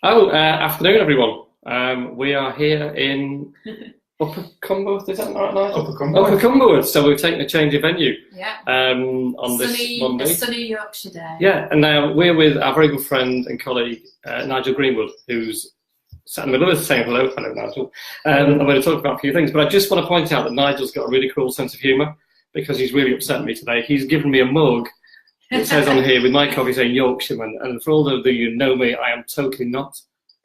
Afternoon, everyone. We are here in Upper Cumberland. Is that right, Nigel? Upper Cumberland. Upper Cumberland. So we've taken a change of venue. Yeah. On this Monday. A sunny Yorkshire day. Yeah, and now we're with our very good friend and colleague Nigel Greenwood, who's sat in the middle of us saying hello. Hello, Nigel. I'm going to talk about a few things, but I just want to point out that Nigel's got a really cool sense of humour because he's really upset me today. He's given me a mug. It says on here with my coffee saying Yorkshireman, and for all of you who know me, I am totally not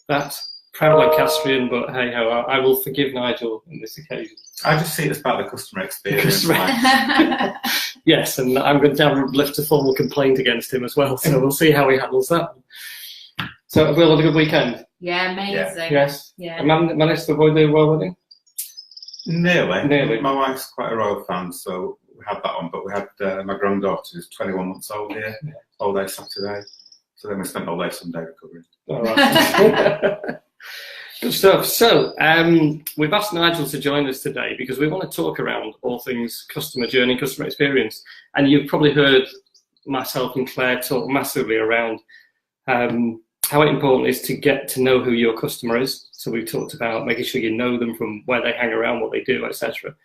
that proud Lancastrian, but hey ho, I will forgive Nigel on this occasion. I just see it as part of the customer experience. Yes, and I'm going to lift a formal complaint against him as well, so we'll see how he handles that. So have we all had a good weekend? Yeah, amazing. Yes? Yeah. Managed to avoid the royal wedding? Nearly. My wife's quite a royal fan, so we had that on, but we had my granddaughter who's 21 months old here, all day Saturday. So then we spent all day Sunday recovering. All right. Good stuff. So we've asked Nigel to join us today because we want to talk around all things customer journey, customer experience. And you've probably heard myself and Claire talk massively around how important it is to get to know who your customer is. So we've talked about making sure you know them from where they hang around, what they do, etc.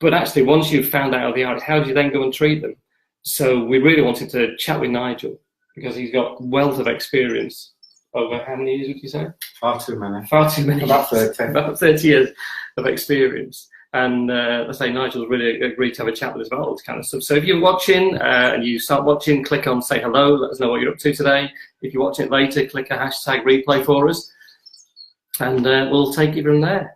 But actually, once you've found out the art, how do you then go and treat them? So we really wanted to chat with Nigel because he's got wealth of experience over how many years would you say? Far too many. Far too many. About 30. About 30 years of experience. And let's say Nigel's really agreed to have a chat with us about all this kind of stuff. So if you're watching and you start watching, click on say hello, let us know what you're up to today. If you're watching it later, click a hashtag replay for us. And we'll take it from there.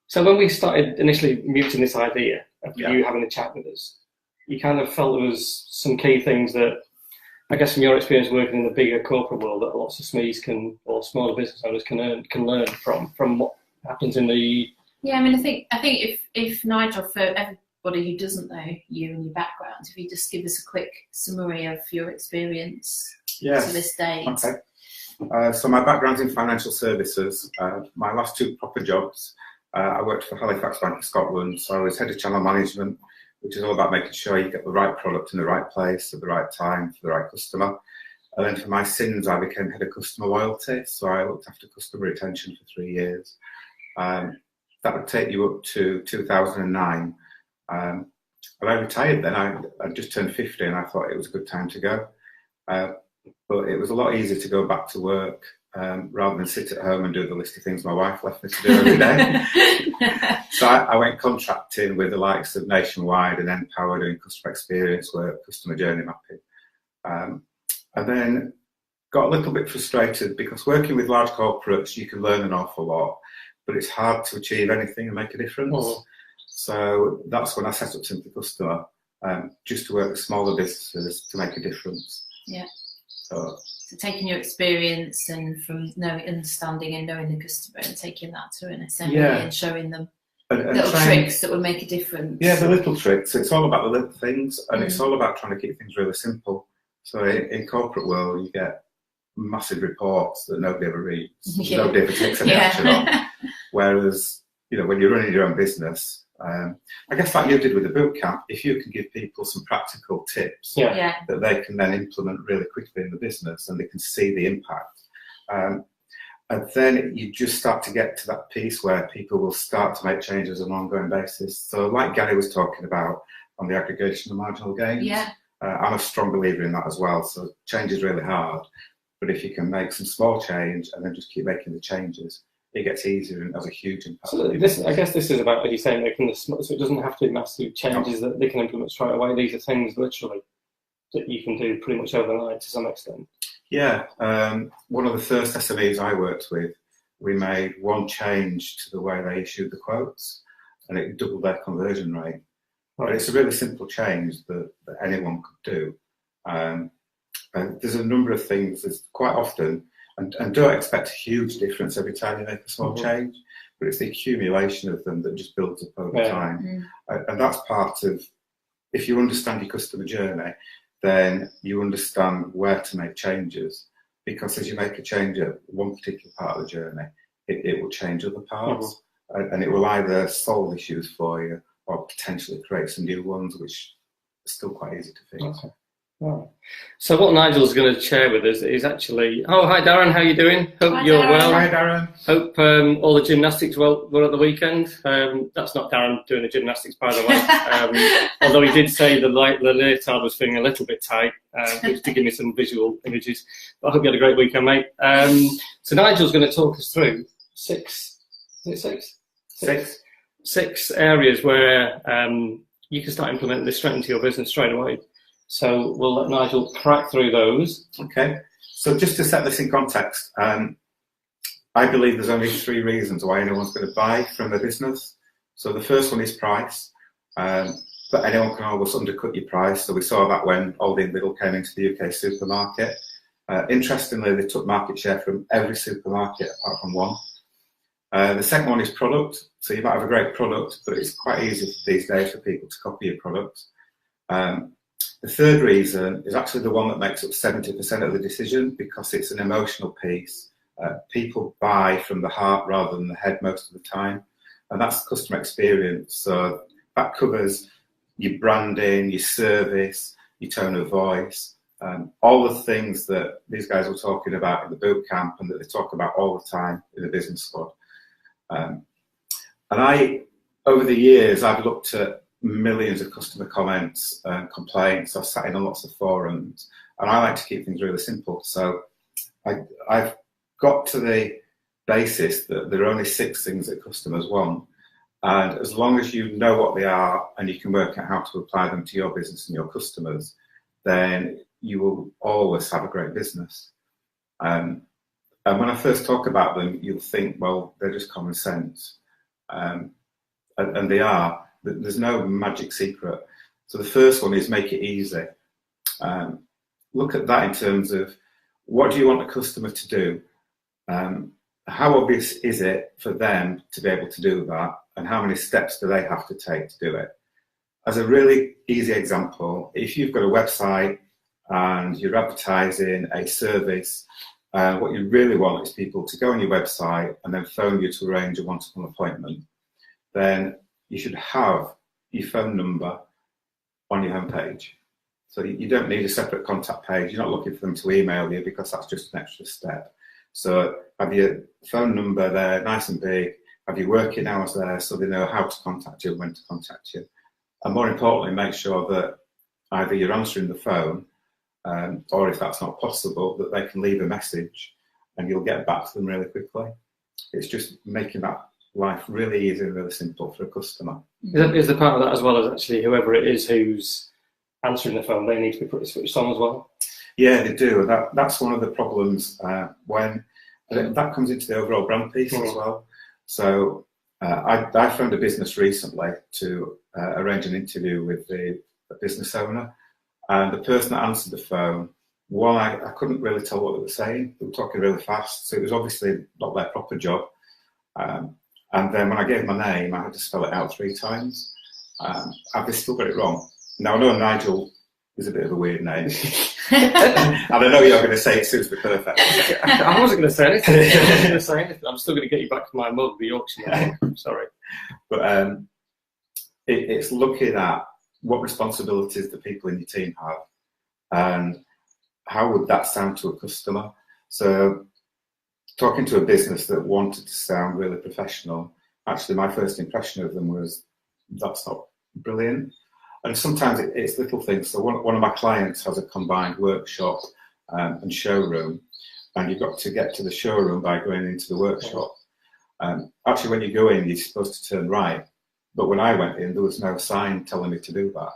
So when we started initially muting this idea of you having a chat with us, you kind of felt there was some key things that, I guess from your experience working in the bigger corporate world, that lots of SMEs or smaller business owners can learn from what happens in the... Yeah, I mean, I think if Nigel, for everybody who doesn't know you and your background, if you just give us a quick summary of your experience to this date. Okay. So my background's in financial services. My last two proper jobs, I worked for Halifax Bank of Scotland, so I was head of channel management, which is all about making sure you get the right product in the right place at the right time for the right customer. And then for my sins, I became head of customer loyalty, so I looked after customer retention for 3 years. That would take you up to 2009. And I retired then. I just turned 50 and I thought it was a good time to go. But it was a lot easier to go back to work rather than sit at home and do the list of things my wife left me to do every day. So I went contracting with the likes of Nationwide and Empower doing customer experience work, customer journey mapping. And then got a little bit frustrated because working with large corporates, you can learn an awful lot, but it's hard to achieve anything and make a difference. Oh. So that's when I set up Simply Customer, just to work with smaller businesses to make a difference. Yeah. So taking your experience and from understanding and knowing the customer and taking that to an assembly and showing them little tricks that would make a difference. Yeah, the little tricks. It's all about the little things, and it's all about trying to keep things really simple. So in corporate world, you get massive reports that nobody ever reads, nobody ever takes any action on. Whereas, when you're running your own business, I guess like you did with the boot camp, if you can give people some practical tips that they can then implement really quickly in the business and they can see the impact. And then you just start to get to that piece where people will start to make changes on an ongoing basis. So like Gary was talking about on the aggregation of marginal gains, I'm a strong believer in that as well. So change is really hard, but if you can make some small change and then just keep making the changes, it gets easier and has a huge impact. So I guess this is about, like you say, making the so it doesn't have to be massive changes that they can implement straight away. These are things literally that you can do pretty much overnight to some extent. Yeah. One of the first SMEs I worked with, we made one change to the way they issued the quotes, and it doubled their conversion rate. Right. It's a really simple change that anyone could do. And there's a number of things. There's quite often. And don't expect a huge difference every time you make a small change, but it's the accumulation of them that just builds up over time. And that's part of, if you understand your customer journey, then you understand where to make changes. Because as you make a change at one particular part of the journey, it will change other parts. And it will either solve issues for you or potentially create some new ones, which are still quite easy to fix. Okay. Wow. So what Nigel's going to share with us is actually... Oh, hi Darren, how are you doing? Hope Hi, you're Darren. well. Hi, Darren. Hope all the gymnastics were at the weekend. That's not Darren doing the gymnastics, by the way. Although he did say the leotard was feeling a little bit tight, which did give me some visual images. But I hope you had a great weekend, mate. So Nigel's going to talk us through six areas where you can start implementing this straight into your business straight away. So we'll let Nigel crack through those. Okay. So just to set this in context, I believe there's only 3 reasons why anyone's going to buy from a business. So the first one is price, but anyone can always undercut your price. So we saw that when Aldi and Lidl came into the UK supermarket. Interestingly, they took market share from every supermarket apart from one. The second one is product. So you might have a great product, but it's quite easy these days for people to copy your product. The third reason is actually the one that makes up 70% of the decision, because it's an emotional piece. People buy from the heart rather than the head most of the time, and that's customer experience. So that covers your branding, your service, your tone of voice, all the things that these guys were talking about in the boot camp and that they talk about all the time in the business squad. And over the years, I've looked at millions of customer comments and complaints. I've sat in on lots of forums, and I like to keep things really simple. So I've got to the basis that there are only 6 things that customers want, and as long as you know what they are and you can work out how to apply them to your business and your customers, then you will always have a great business. And when I first talk about them, you'll think, well, they're just common sense, and they are. There's no magic secret. So the first one is make it easy. Look at that in terms of, what do you want a customer to do? How obvious is it for them to be able to do that? And how many steps do they have to take to do it? As a really easy example, if you've got a website and you're advertising a service, what you really want is people to go on your website and then phone you to arrange a one-to-one appointment. Then you should have your phone number on your homepage. So you don't need a separate contact page. You're not looking for them to email you, because that's just an extra step. So have your phone number there, nice and big. Have your working hours there so they know how to contact you and when to contact you. And more importantly, make sure that either you're answering the phone, or if that's not possible, that they can leave a message and you'll get back to them really quickly. It's just making that life really easy and really simple for a customer. Is the part of that as well as actually whoever it is who's answering the phone, they need to be pretty switched on as well? Yeah, they do. That's one of the problems when that comes into the overall brand piece as well. So I found a business recently to arrange an interview with the business owner, and the person that answered the phone, I couldn't really tell what they were saying. They were talking really fast, so it was obviously not their proper job. And then when I gave my name, I had to spell it out 3 times. I've still got it wrong. Now, I know Nigel is a bit of a weird name. And I know you're going to say it suits me perfect. I wasn't going to say anything. I'm still going to get you back to my mug, the Yorkshire. Sorry. But it's looking at what responsibilities the people in your team have and how would that sound to a customer. So talking to a business that wanted to sound really professional, actually my first impression of them was, that's not brilliant. And sometimes it's little things. So one of my clients has a combined workshop and showroom, and you've got to get to the showroom by going into the workshop. Actually, when you go in, you're supposed to turn right. But when I went in, there was no sign telling me to do that.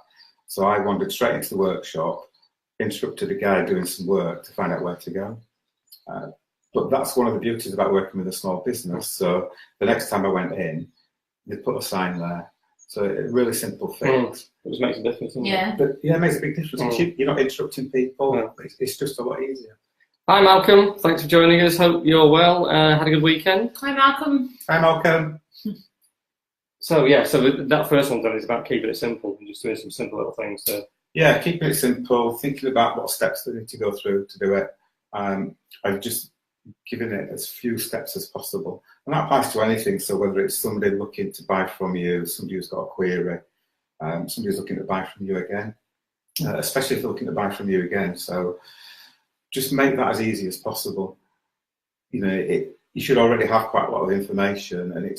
So I wandered straight into the workshop, instructed a guy doing some work to find out where to go. But that's one of the beauties about working with a small business. So the next time I went in, they put a sign there. So really simple things. It just makes a difference, doesn't it? But yeah, it makes a big difference. You're not interrupting people. It's just a lot easier. Hi Malcolm, thanks for joining us. Hope you're well. Had a good weekend. Hi Malcolm. Hi Malcolm. So that first one then is about keeping it simple and just doing some simple little things. So. Yeah, keeping it simple, thinking about what steps they need to go through to do it. I've just given it as few steps as possible. And that applies to anything. So whether it's somebody looking to buy from you, somebody who's got a query, somebody who's looking to buy from you again, especially if they're looking to buy from you again. So just make that as easy as possible. You know, you should already have quite a lot of information, and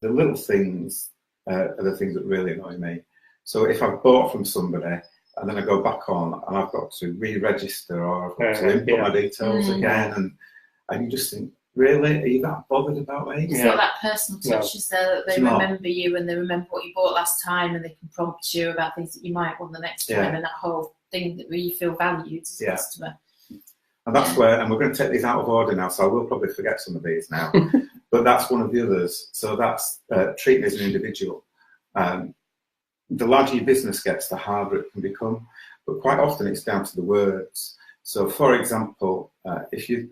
the little things are the things that really annoy me. So if I've bought from somebody and then I go back on and I've got to re-register or I've got to input my details again, and you just think, really, are you that bothered about me? It's not that personal touch, is there, that they remember you and they remember what you bought last time, and they can prompt you about things that you might want the next time, and that whole thing that you feel valued as a customer. And that's where, and we're going to take these out of order now, so I will probably forget some of these now, but that's one of the others. So that's treat me as an individual. The larger your business gets, the harder it can become, but quite often it's down to the words. So for example, if you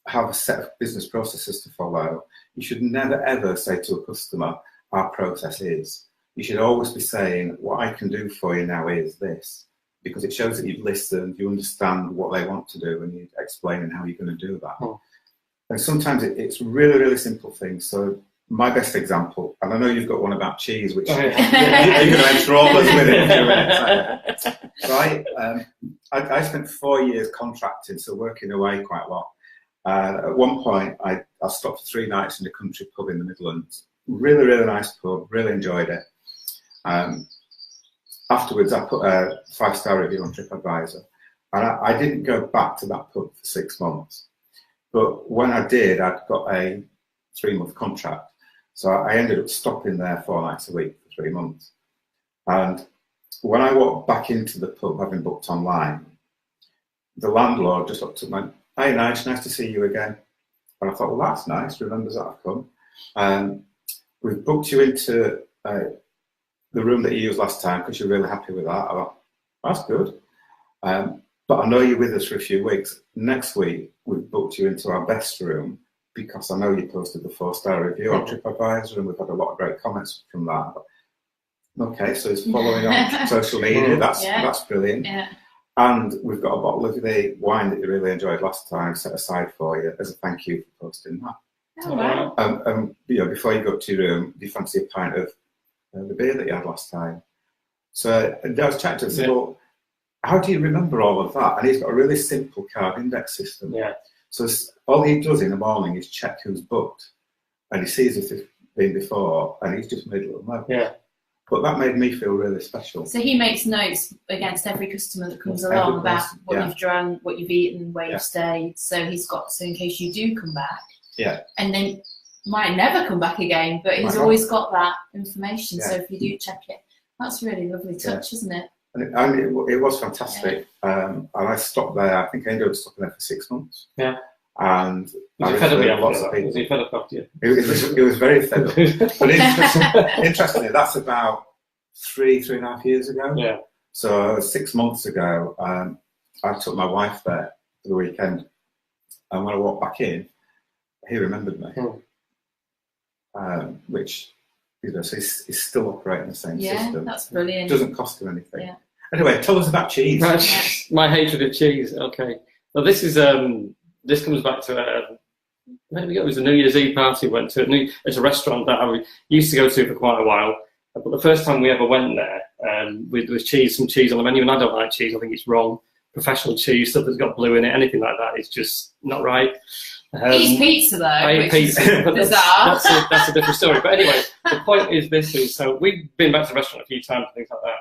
have a set of business processes to follow, you should never ever say to a customer, our process is. You should always be saying, what I can do for you now is this, because it shows that you've listened, you understand what they want to do, and you're explaining how you're going to do that. And sometimes it's really, really simple things. So my best example, and I know you've got one about cheese, which you're going to enthrall us with it in a few minutes. Right? I spent 4 years contracting, so working away quite a lot. At one point, I stopped for 3 nights in a country pub in the Midlands. Really, really nice pub, really enjoyed it. Afterwards, I put a 5-star review on TripAdvisor, and I didn't go back to that pub for 6 months. But when I did, I'd got a 3-month contract. So I ended up stopping there 4 nights a week for 3 months. And when I walked back into the pub, having booked online, the landlord just looked at me, hey, nice to see you again. And I thought, well, that's nice, remembers that I've come. We've booked you into the room that you used last time because you're really happy with that. I thought, that's good. But I know you're with us for a few weeks. Next week, we've booked you into our best room because I know you posted the 4-star review on TripAdvisor, and we've had a lot of great comments from that. Okay, so it's following on social media. That's brilliant. Yeah. And we've got a bottle of the wine that you really enjoyed last time set aside for you as a thank you for posting that. Oh, wow. Before you go up to your room, do you fancy a pint of the beer that you had last time? So I was chatting to him and said, well, how do you remember all of that? And he's got a really simple card index system. Yeah. So all he does in the morning is check who's booked, and he sees if they've been before, and he's just made a little note. Yeah. But that made me feel really special. So he makes notes against every customer that comes along about what you've drunk, what you've eaten, where you've stayed. So he's got, so in case you do come back. Yeah. And then might never come back again, but he's always got that information. So if you do check it, that's a really lovely touch, isn't it? And it was fantastic. And I stopped there. I think I ended up stopping there for 6 months. Yeah. And was he fed up lots of people. Was he fed up after you? It was very fed up. But interestingly, that's about 3.5 years ago. Yeah. So 6 months ago, I took my wife there for the weekend, and when I walked back in, he remembered me. Which, you know, so he's still operating the same system. Yeah, that's brilliant. It doesn't cost him anything. Yeah. Anyway, tell us about cheese. My hatred of cheese. Okay. Well, this is this comes back to it was a New Year's Eve party we went to. It's a restaurant that I used to go to for quite a while. But the first time we ever went there, there was some cheese on the menu, and I don't like cheese. I think it's wrong. Professional cheese, stuff that's got blue in it, anything like that is just not right. Eat pizza though. I eat pizza, but bizarre. That's a different story. But anyway, the point is so we've been back to the restaurant a few times and things like that.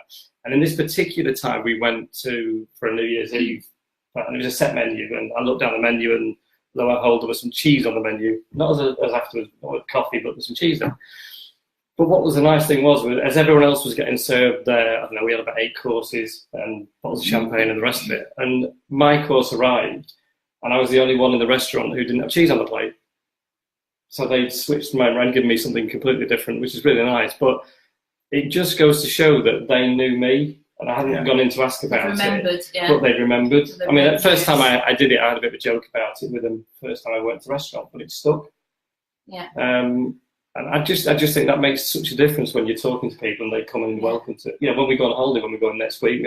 And in this particular time, we went for a New Year's Eve, and it was a set menu. And I looked down the menu, and lo and behold, there was some cheese on the menu. Not as afterwards, not with coffee, but there's some cheese there. But what was the nice thing was, as everyone else was getting served there, I don't know, we had about 8 courses and bottles of champagne and the rest of it. And my course arrived, and I was the only one in the restaurant who didn't have cheese on the plate. So they switched my around and given me something completely different, which is really nice. But it just goes to show that they knew me, and I hadn't gone in to ask about it. But they remembered. I mean, the first time I did it, I had a bit of a joke about it with them. First time I went to the restaurant, but it stuck. Yeah. And I just think that makes such a difference when you're talking to people and they come and welcome to. You know, when we go on holiday, when we go in next week,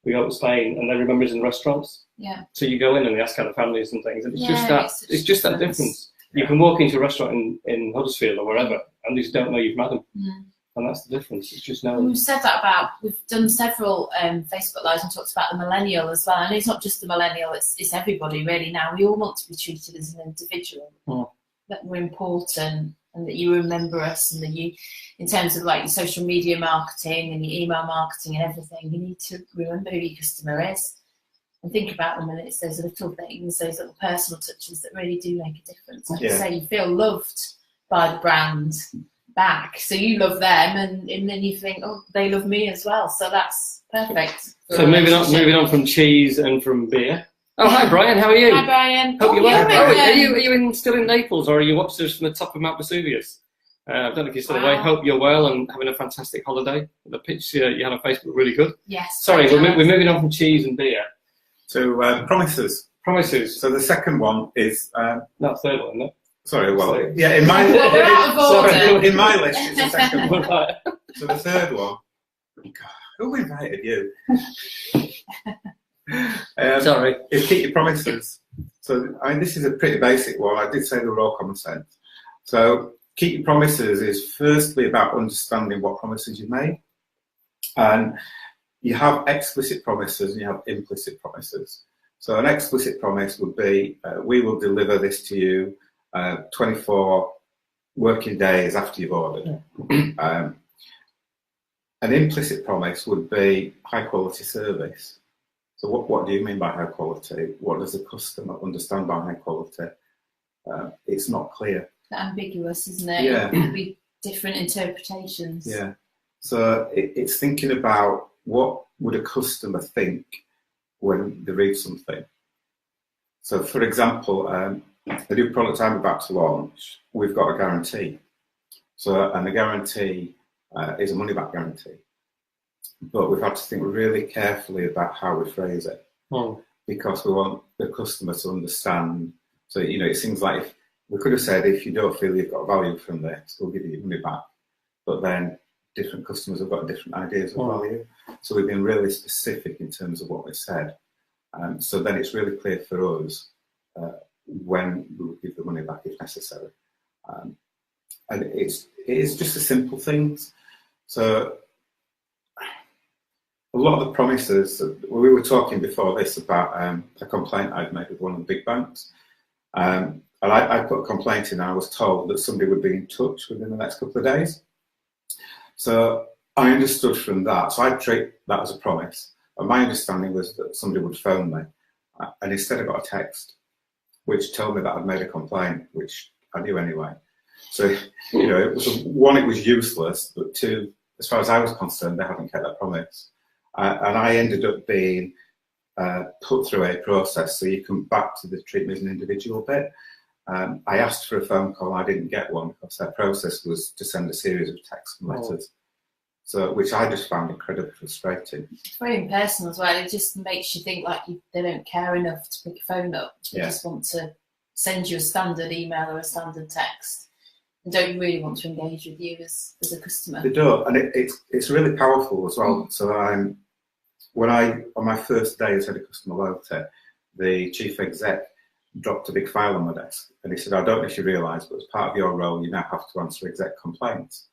we go to Spain, and they remember us in restaurants. Yeah. So you go in and they ask how the families and things, and it's just that difference. You can walk into a restaurant in Huddersfield or wherever, and they just don't know you've met them. And that's the difference. It's just knowing. We've said that we've done several Facebook Lives and talked about the millennial as well. And it's not just the millennial, it's everybody really now. We all want to be treated as an individual, that we're important and that you remember us, and that you, in terms of like your social media marketing and your email marketing and everything, you need to remember who your customer is and think about them. And it's those little things, those little personal touches that really do make a difference. Like you say, you feel loved by the brand back, so you love them, and then you think, oh, they love me as well, so that's perfect. So moving on from cheese and from beer. Oh, hi Brian, how are you? Hi Brian. Hope you're well. Are you still in Naples, or are you watching us from the top of Mount Vesuvius? I don't know if you're still away. Hope you're well and having a fantastic holiday. The pitch you had on Facebook was really good. Yes. Sorry, we're moving on from cheese and beer to promises. Promises. So the second one is not third one, no. Sorry, well, yeah, in my list, it's the second one. So the third one, God, who invited you? Sorry. Is keep your promises. So, I mean, this is a pretty basic one. I did say they were all common sense. So, keep your promises is firstly about understanding what promises you made. And you have explicit promises and you have implicit promises. So, an explicit promise would be, we will deliver this to you 24 working days after you've ordered. An implicit promise would be high quality service. So what do you mean by high quality? What does the customer understand by high quality? It's not clear. Ambiguous, isn't it? Yeah. It could be different interpretations. Yeah. So it's thinking about what would a customer think when they read something. So for example, the new product I'm about to launch, we've got a guarantee. So, and the guarantee is a money-back guarantee. But we've had to think really carefully about how we phrase it, because we want the customer to understand. So, you know, it seems like if we could have said, if you don't feel you've got value from this, we'll give you your money back. But then different customers have got different ideas of value. So we've been really specific in terms of what we said. So then it's really clear for us when we will give the money back if necessary. And it is just the simple things. So a lot of the promises, we were talking before this about a complaint I'd made with one of the big banks. And I put a complaint in and I was told that somebody would be in touch within the next couple of days. So I understood from that, so I treat that as a promise. And my understanding was that somebody would phone me. And instead I got a text, which told me that I'd made a complaint, which I knew anyway. So, you know, it was useless, but two, as far as I was concerned, they hadn't kept that promise. And I ended up being put through a process, so you come back to the treat me as an individual bit. I asked for a phone call, I didn't get one, because their process was to send a series of texts and letters. So, which I just found incredibly frustrating. It's very impersonal as well. It just makes you think like they don't care enough to pick a phone up. They just want to send you a standard email or a standard text, and don't really want to engage with you as a customer. They don't, and it's really powerful as well. So on my first day as head of customer loyalty, the chief exec dropped a big file on my desk, and he said, "I don't know if you realise, but as part of your role, you now have to answer exec complaints."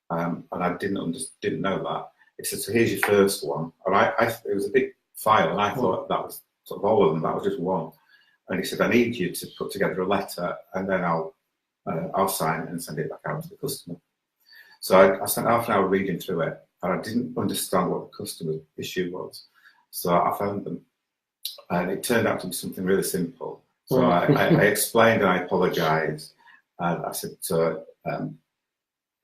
And I didn't know that. He said, "So here's your first one." And it was a big file, and I thought that was sort of all of them. That was just one. And he said, "I need you to put together a letter, and then I'll sign it and send it back out to the customer." So I spent half an hour reading through it, and I didn't understand what the customer's issue was. So I phoned them, and it turned out to be something really simple. So I explained and I apologised, and I said, "So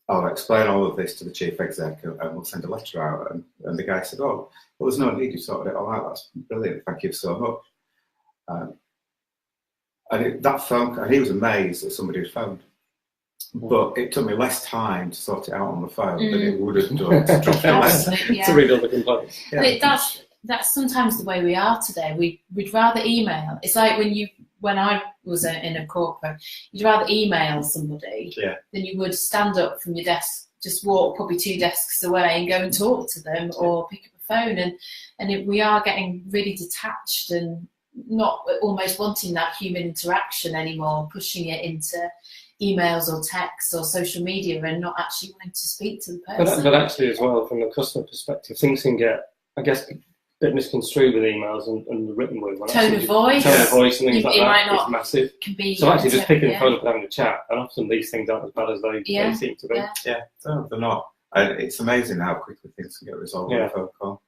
I'll explain all of this to the chief exec, and we'll send a letter out." And the guy said, "Oh, well, there's no need, you sorted it all out. That's brilliant, thank you so much." And he was amazed that somebody had phoned. But it took me less time to sort it out on the phone than it would have done to drop a letter. To read all the complaints. Yeah. That's sometimes the way we are today. We'd rather email. It's like when I was in a corporate, you'd rather email somebody than you would stand up from your desk, just walk probably 2 desks away and go and talk to them or pick up a phone. And we are getting really detached and not almost wanting that human interaction anymore, pushing it into emails or texts or social media and not actually wanting to speak to the person. But actually, as well, from the customer perspective, things can get, I guess, a bit misconstrued with emails and the written word. Tone of voice and things like that is massive. So actually, just picking the phone up and having a chat, and often these things aren't as bad as they seem to be. Yeah, no, they're not. It's amazing how quickly things can get resolved with a phone call.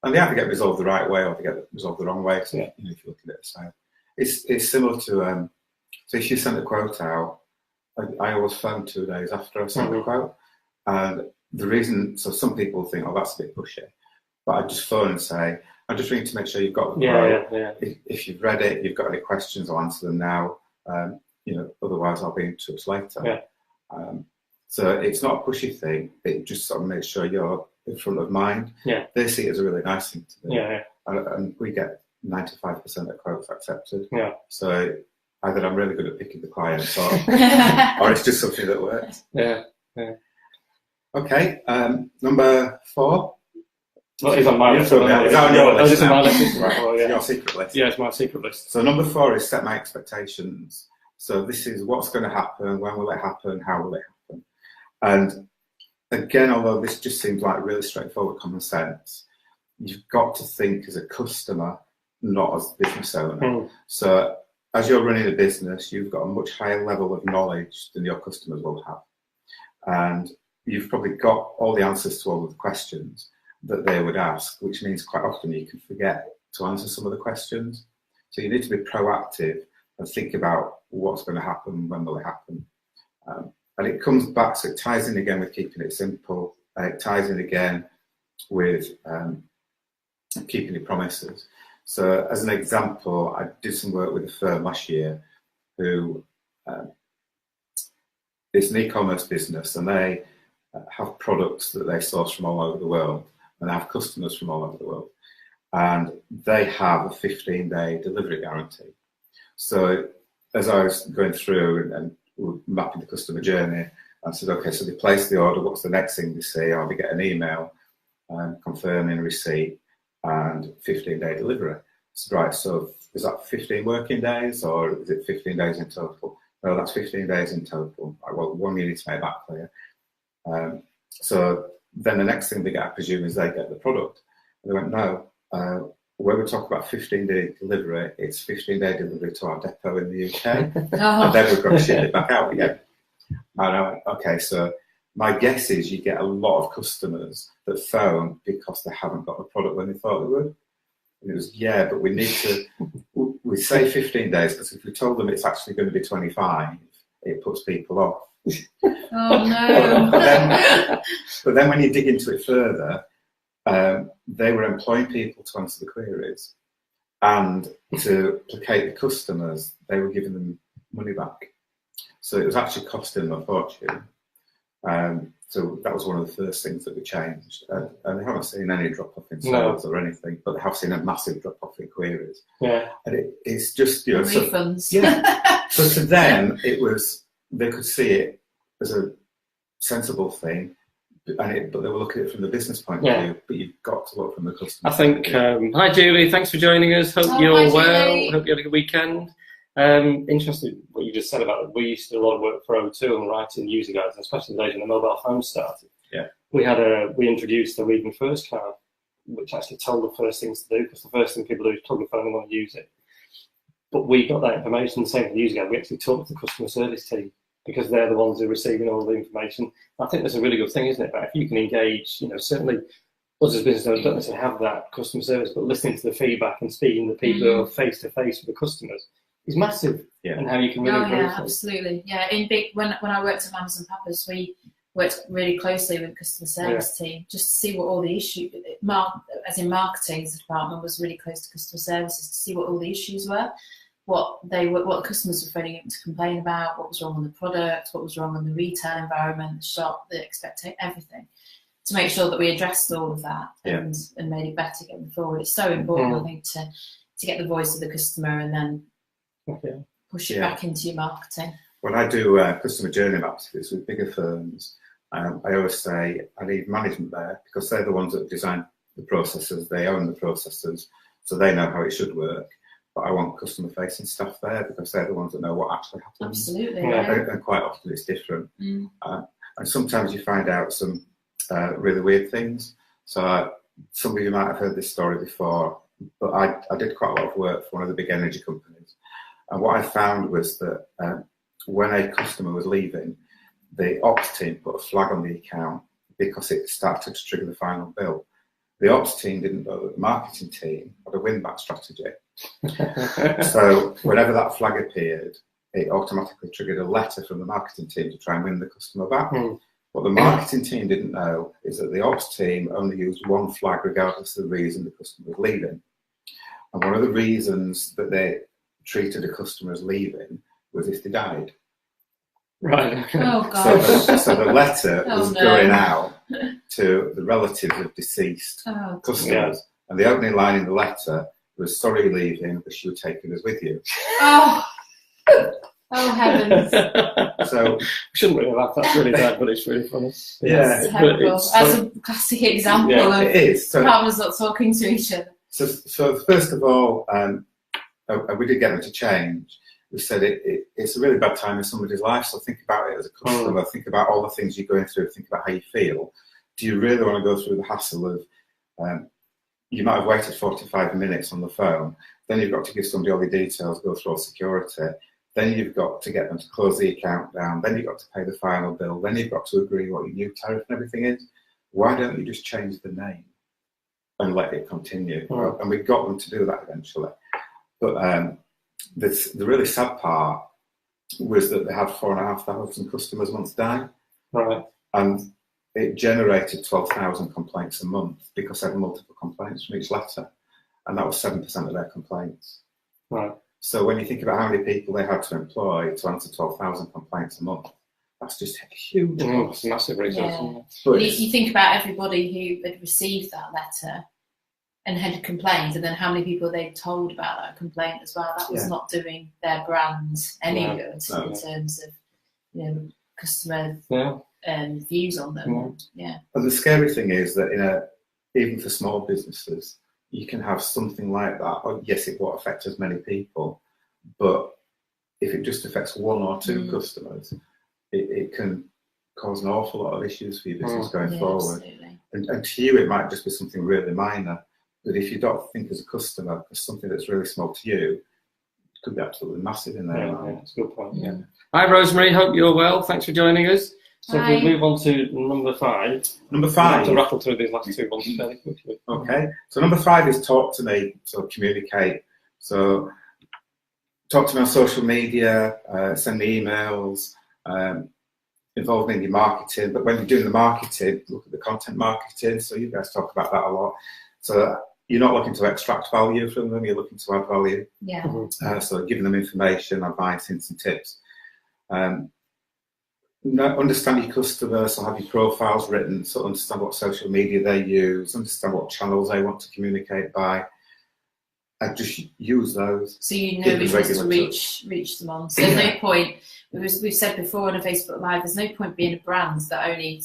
And they either get resolved the right way or they get resolved the wrong way. So, if you look at it, so it's similar to, so if you send a quote out, I always phone 2 days after I send the quote. And the reason, so some people think, oh, that's a bit pushy. But I just phone and say, I'm just ringing to make sure you've got the quote. If you've read it, you've got any questions, I'll answer them now. Otherwise I'll be in touch later. So it's not a pushy thing. It just sort of makes sure you're in front of mind. They see it as a really nice thing to do. And we get 95% of quotes accepted. So either I'm really good at picking the clients or it's just something that works. Okay, number 4. Well, it's on my list. It's on your list. It's your secret list. Yeah, it's my secret list. So number 4 is set my expectations. So this is what's going to happen, when will it happen, how will it happen? And again, although this just seems like really straightforward common sense, you've got to think as a customer, not as a business owner. So as you're running a business, you've got a much higher level of knowledge than your customers will have. And you've probably got all the answers to all of the questions that they would ask, which means quite often you can forget to answer some of the questions. So you need to be proactive and think about what's going to happen, when will it happen. And it comes back, so it ties in again with keeping it simple. It ties in again with keeping your promises. So as an example, I did some work with a firm last year who it's an e-commerce business, and they have products that they source from all over the world, and they have customers from all over the world. And they have a 15-day delivery guarantee. So as I was going through and mapping the customer journey, I said, okay, so they place the order, what's the next thing they see? I'll be getting an email confirming receipt and 15-day delivery. So, right, so is that 15 working days or is it 15 days in total? No, that's 15 days in total. Right, well, one, you need to make that clear. So then the next thing they get, I presume, is they get the product. And they went, no, when we talk about 15-day delivery, it's 15-day delivery to our depot in the UK. And then we've got to ship it back out again. And I went, okay, so my guess is you get a lot of customers that phone because they haven't got the product when they thought they would. And it was, but we need to, we say 15 days because if we told them it's actually going to be 25, it puts people off. Oh no. But then when you dig into it further, they were employing people to answer the queries, and to placate the customers, they were giving them money back. So it was actually costing them a fortune. So that was one of the first things that we changed. And they haven't seen any drop-off in sales or anything, but they have seen a massive drop-off in queries. And it's just, refunds. So to them, it was, they could see it as a sensible thing, but they were looking at it from the business point of view. But you've got to look from the customer. I think. Hi, Julie. Thanks for joining us. Hope you're well. Julie. Hope you had a good weekend. Interesting what you just said about it. We used to do a lot of work for O2 and writing user guides, especially the days when the mobile phone started. We introduced the Read Me First card, which actually told the first things to do, because the first thing people do is plug the phone and want to use it. But we got that information, the same for the user guide. We actually talked to the customer service team, because they're the ones who are receiving all the information. I think that's a really good thing, isn't it? But if you can engage, certainly us as business owners don't necessarily have that customer service, but listening to the feedback and speaking to people who are face to face with the customers is massive. And how you can really improve things. Absolutely. When I worked at Mamas and Papas, we worked really closely with the customer service team just to see what all the issues, as in marketing as a department, was really close to customer services to see what all the issues were. What the customers were phoning up to complain about, what was wrong on the product, what was wrong on the retail environment, the shop, the expectation, everything, to make sure that we addressed all of that and made it better going forward. It's so important, I think, to get the voice of the customer and then push it back into your marketing. When I do customer journey maps, if it's with bigger firms, I always say I need management there, because they're the ones that design the processes, they own the processes, so they know how it should work. but I want customer-facing staff there because they're the ones that know what actually happens. Absolutely. Yeah. And quite often it's different. And sometimes you find out some really weird things. So some of you might have heard this story before, but I did quite a lot of work for one of the big energy companies. And what I found was that when a customer was leaving, the ops team put a flag on the account because it started to trigger the final bill. The ops team didn't know that the marketing team had a win-back strategy. So whenever that flag appeared, it automatically triggered a letter from the marketing team to try and win the customer back. What the marketing team didn't know is that the ops team only used one flag regardless of the reason the customer was leaving. And one of the reasons that they treated a customer as leaving was if they died. Right. Oh, God. So the letter was going out to the relatives of deceased customers. Yeah. And the opening line in the letter was, "Sorry you're leaving, but you were taking us with you." Oh, oh heavens. So we shouldn't really laugh, that's really bad, but it's really funny. Yeah. That's a classic example of it is. So, partners not talking to each other. So first of all, we did get them to change. We said it's a really bad time in somebody's life, so think about it as a customer, think about all the things you're going through, think about how you feel. Do you really want to go through the hassle of, you might have waited 45 minutes on the phone, then you've got to give somebody all the details, go through all security, then you've got to get them to close the account down, then you've got to pay the final bill, then you've got to agree what your new tariff and everything is. Why don't you just change the name and let it continue? And we got them to do that eventually. But the really sad part was that they had 4,500 customers once die. Right. And it generated 12,000 complaints a month because they had multiple complaints from each letter. And that was 7% of their complaints. Right. So when you think about how many people they had to employ to answer 12,000 complaints a month, that's just a huge it's massive resource. Yeah. You think about everybody who had received that letter and had complained, and then how many people they told about that complaint as well. That was not doing their brand any good in terms of customer views on them. And the scary thing is that even for small businesses, you can have something like that. Oh, yes, it won't affect as many people, but if it just affects one or two customers, it can cause an awful lot of issues for your business going forward. And to you, it might just be something really minor. But if you don't think as a customer, as something that's really small to you, it could be absolutely massive in there. Yeah, that's a good point. Yeah. Hi, Rosemary. Hope you're well. Thanks for joining us. So we'll move on to number 5. Number 5. I have to rattle through these last 2 ones fairly quickly. Okay. So number 5 is talk to me. So communicate. So talk to me on social media. Send me emails. Involve me in your marketing. But when you're doing the marketing, look at the content marketing. So you guys talk about that a lot. So you're not looking to extract value from them, you're looking to add value. Yeah. So giving them information, advice, hints and tips. Understand your customers, so have your profiles written, so understand what social media they use, understand what channels they want to communicate by, and just use those. So you know which ones to reach them on. So there's no point, we've said before on a Facebook Live, there's no point being a brand that only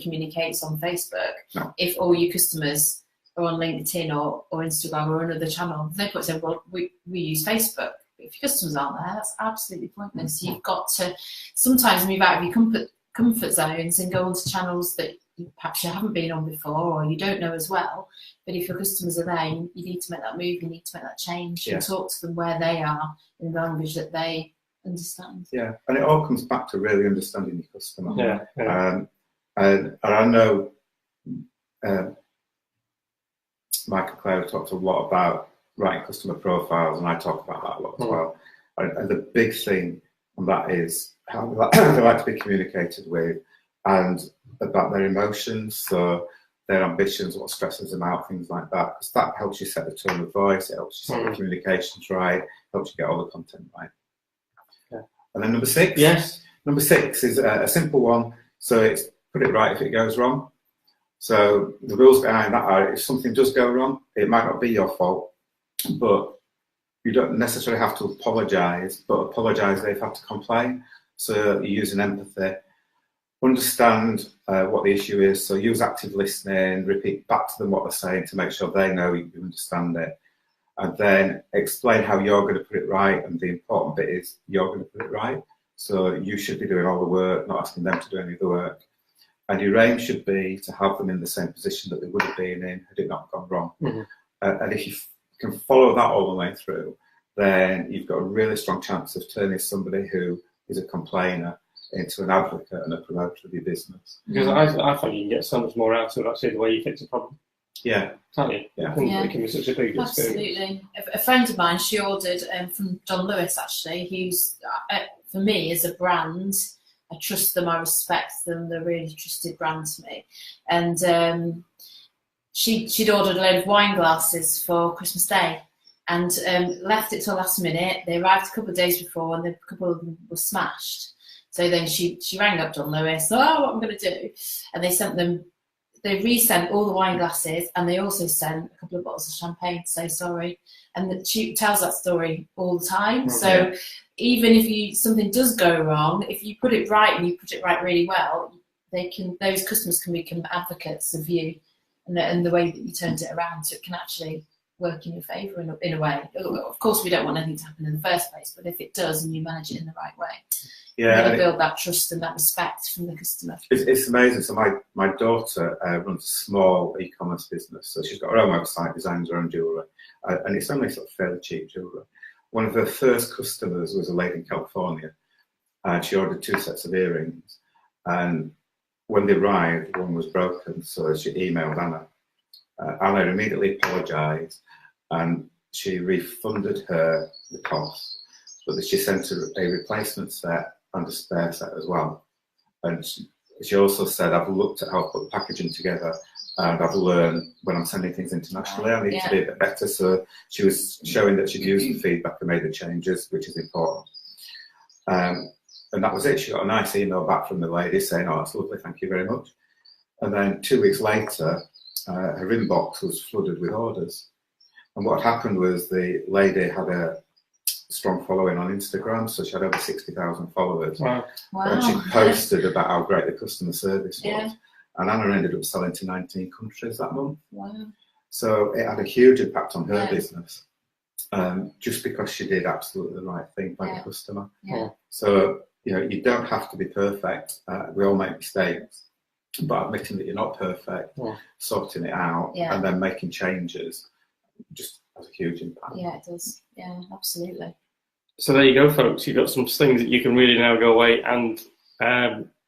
communicates on Facebook if all your customers or on LinkedIn or Instagram or another channel. There's no point saying, well, we use Facebook. But if your customers aren't there, that's absolutely pointless. You've got to sometimes move out of your comfort zones and go onto channels that perhaps you haven't been on before or you don't know as well. But if your customers are there, you need to make that move, you need to make that change and talk to them where they are in the language that they understand. Yeah, and it all comes back to really understanding your customer. Yeah. And I know Mike and Claire have talked a lot about writing customer profiles, and I talk about that a lot as well. And the big thing on that is how they like to be communicated with and about their emotions, so their ambitions, what stresses them out, things like that. Because that helps you set the tone of voice, it helps you set the communications right, helps you get all the content right. Yeah. And then number 6? Yes. Number 6 is a simple one. So it's put it right if it goes wrong. So the rules behind that are, if something does go wrong, it might not be your fault, but you don't necessarily have to apologise, but apologise they've had to complain. So you're using empathy. Understand what the issue is. So use active listening, repeat back to them what they're saying to make sure they know you understand it. and then explain how you're going to put it right. And the important bit is you're going to put it right. So you should be doing all the work, not asking them to do any of the work. And your aim should be to have them in the same position that they would have been in had it not gone wrong. Mm-hmm. And if you can follow that all the way through, then you've got a really strong chance of turning somebody who is a complainer into an advocate and a promoter of your business. Because I find you can get so much more out of actually the way you fix a problem. Yeah. Can't you? Yeah. It can be such a big experience. Absolutely. A friend of mine, she ordered from John Lewis, actually, who's, for me, as a brand, I trust them, I respect them, they're a really trusted brand to me. And she'd ordered a load of wine glasses for Christmas Day and left it till last minute. They arrived a couple of days before and a couple of them were smashed. So then she rang up John Lewis, what am I going to do? And they resent all the wine glasses and they also sent a couple of bottles of champagne to say sorry. And she tells that story all the time. Okay. So even if something does go wrong, if you put it right and you put it right really well, those customers can become advocates of you and the way that you turned it around, so it can actually work in your favour in a way. Of course, we don't want anything to happen in the first place, but if it does and you manage it in the right way, you build that trust and that respect from the customer. It's amazing. So my daughter runs a small e-commerce business, so she's got her own website, designs her own jewellery, and it's only sort of fairly cheap jewellery. One of her first customers was a lady in California, and she ordered 2 sets of earrings, and when they arrived, one was broken, so she emailed Anna. Anna immediately apologised, and she refunded her the cost, but she sent her a replacement set and a spare set as well. And she also said, I've looked at how I put the packaging together, and I've learned when I'm sending things internationally, I need to be a bit better. So she was showing that she'd used the feedback and made the changes, which is important. And that was it. She got a nice email back from the lady saying, oh, that's lovely, thank you very much. And then 2 weeks later, her inbox was flooded with orders. And what happened was the lady had a strong following on Instagram, so she had over 60,000 followers. Wow. And she posted about how great the customer service was. And Anna ended up selling to 19 countries that month. Wow. So it had a huge impact on her business, just because she did absolutely the right thing by the customer. Yeah. So, you don't have to be perfect. We all make mistakes, but admitting that you're not perfect, sorting it out, and then making changes just has a huge impact. Yeah, it does. Yeah, absolutely. So there you go, folks. You've got some things that you can really now go away and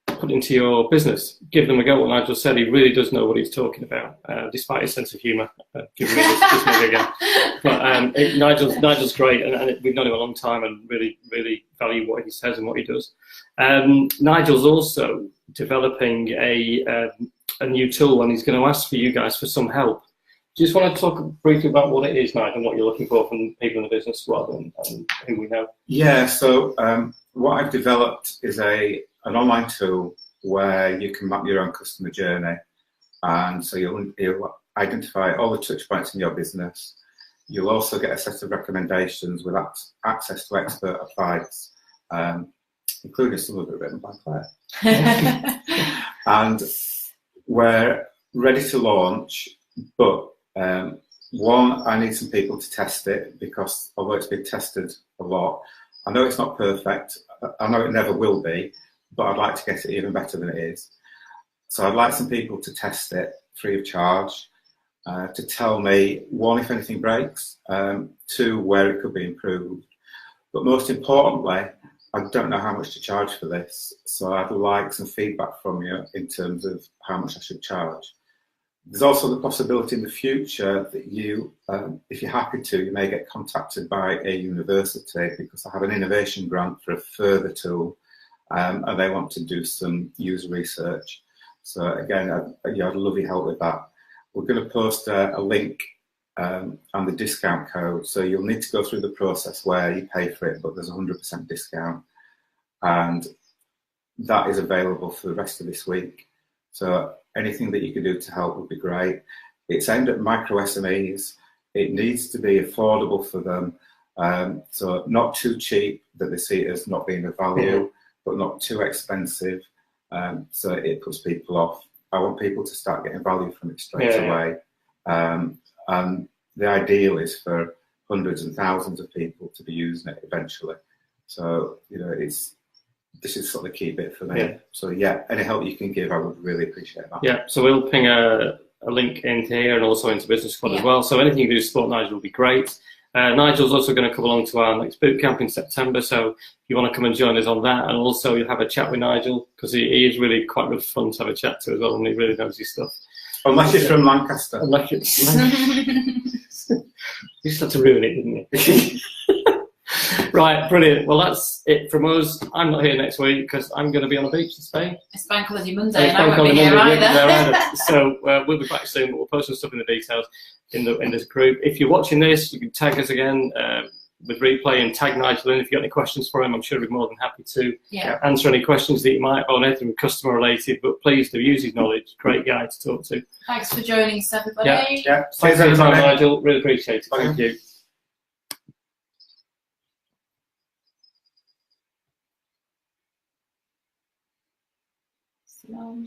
put into your business. Give them a go. What Nigel said, he really does know what he's talking about, despite his sense of humour. Give me this maybe again. But Nigel's great, and we've known him a long time and really, really value what he says and what he does. Nigel's also developing a new tool, and he's going to ask for you guys for some help. Do you just want to talk briefly about what it is, Nigel, and what you're looking for from people in the business rather than who we know? Yeah, so what I've developed is an online tool where you can map your own customer journey. And so you'll identify all the touch points in your business. You'll also get a set of recommendations with access to expert advice, including some of it written by Claire. And we're ready to launch, but one, I need some people to test it, because although it's been tested a lot, I know it's not perfect. I know it never will be, but I'd like to get it even better than it is. So I'd like some people to test it free of charge, to tell me, one, if anything breaks, two, where it could be improved. But most importantly, I don't know how much to charge for this. So I'd like some feedback from you in terms of how much I should charge. There's also the possibility in the future that you, if you're happy to, you may get contacted by a university, because I have an innovation grant for a further tool, and they want to do some user research. So again, I'd love your help with that. We're going to post a link and the discount code. So you'll need to go through the process where you pay for it, but there's a 100% discount. And that is available for the rest of this week. So anything that you can do to help would be great. It's aimed at micro SMEs. It needs to be affordable for them. So not too cheap that they see it as not being of value, but not too expensive. So it puts people off. I want people to start getting value from it straight away. And the ideal is for hundreds and thousands of people to be using it eventually. So, you know, this is sort of the key bit for me. Yeah. So yeah, any help you can give, I would really appreciate that. Yeah, so we'll ping a link into here and also into Business Squad as well. So anything you do to support Nigel will be great. Nigel's also going to come along to our next boot camp in September, so if you want to come and join us on that, and also you'll have a chat with Nigel, because he is really quite good fun to have a chat to as well, and he really knows his stuff. Unless you're from Lancaster. Unless you just had to ruin it, didn't you? Right, brilliant. Well, that's it from us. I'm not here next week because I'm going to be on the beach in Spain. It's Bank Holiday Monday, and I won't be here either. So we'll be back soon, but we'll post some stuff in the details in this group. If you're watching this, you can tag us again with replay and tag Nigel in. If you've got any questions for him, I'm sure he'll be more than happy to answer any questions that you might have on anything customer related. But please do use his knowledge. Great guy to talk to. Thanks for joining us, everybody. Yeah. Thanks for your time, Nigel. Really appreciate it. Thank you. So